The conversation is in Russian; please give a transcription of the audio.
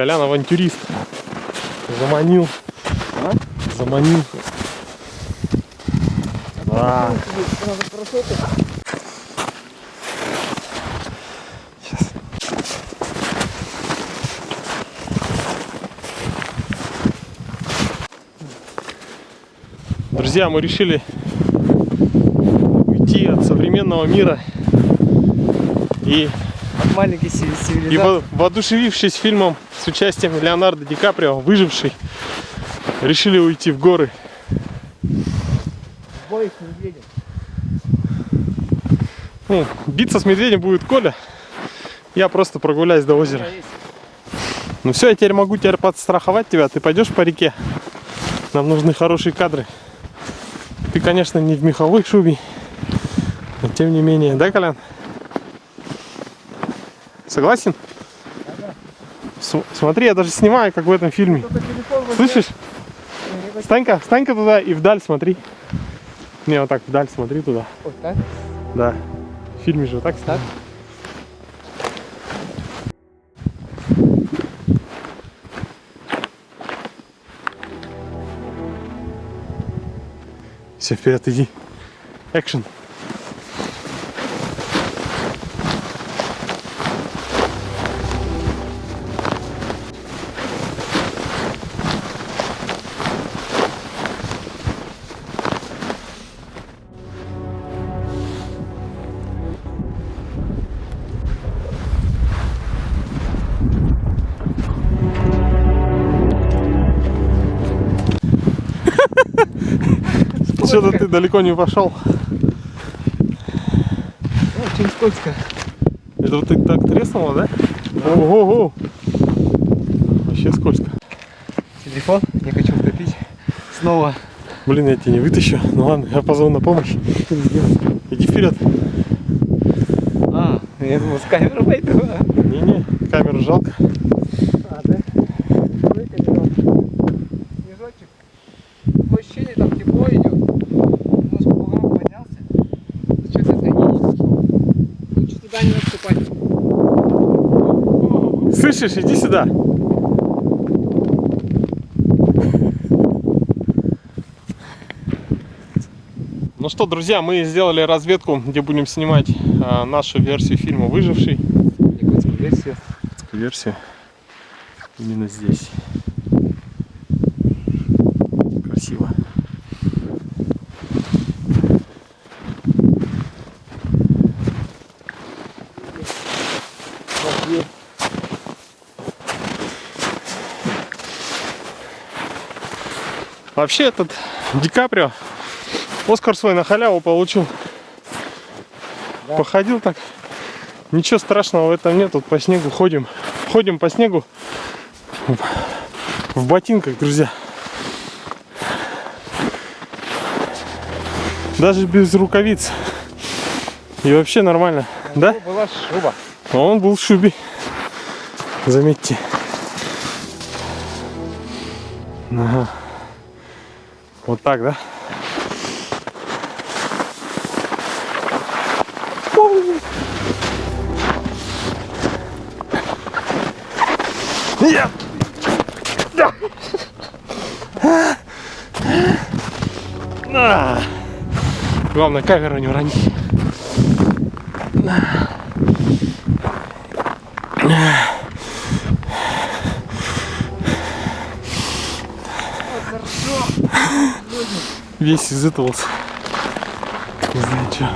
Колян авантюрист. Заманил. А? Заманил. Да. Сейчас. Друзья, мы решили уйти от современного мира и маленький цивилизации. воодушевившись фильмом с участием Леонардо Ди Каприо, «Выживший», решили уйти в горы. Бой с медведем. Ну, биться с медведем будет Коля. Я просто прогуляюсь до озера. Ну все, я теперь могу подстраховать тебя. Ты пойдешь по реке. Нам нужны хорошие кадры. Ты, конечно, не в меховой шубе, но тем не менее. Да, Колян? Согласен? Смотри, я даже снимаю, как в этом фильме. Слышишь? Встань-ка туда и вдаль смотри. Не, вот так вдаль смотри туда. Вот так? Да. В фильме же вот так. Так. Все, вперед иди. Экшен. Что-то ты далеко не пошел. Очень скользко. Это вот ты так треснуло, да? Ого-го! Вообще скользко. Телефон не хочу утопить. Снова. Блин, я тебя не вытащу. Ну ладно, я позову на помощь. Что сделать? Иди вперед. А, я думал, с камерой пойду. Не-не, камеру жалко. А, да? Снежочек. Такое ощущение, там тепло идет. Немножко бугорок поднялся. Сейчас это не пошел. Лучше туда не наступать. Слышишь, иди сюда. Ну что, друзья, мы сделали разведку, где будем снимать нашу версию фильма «Выживший». Якутскую версию. Версию именно здесь. Красиво. Вообще этот Ди Каприо Оскар свой на халяву получил. Да. Походил так. Ничего страшного в этом нет. Тут по снегу ходим. Ходим по снегу в ботинках, друзья. Даже без рукавиц. И вообще нормально. Да? Была шуба. А он был в шубе. Заметьте. Ага. Вот так, да? Нет! Главное, камеру не уронить. Весь изытывался. Не знаю, что.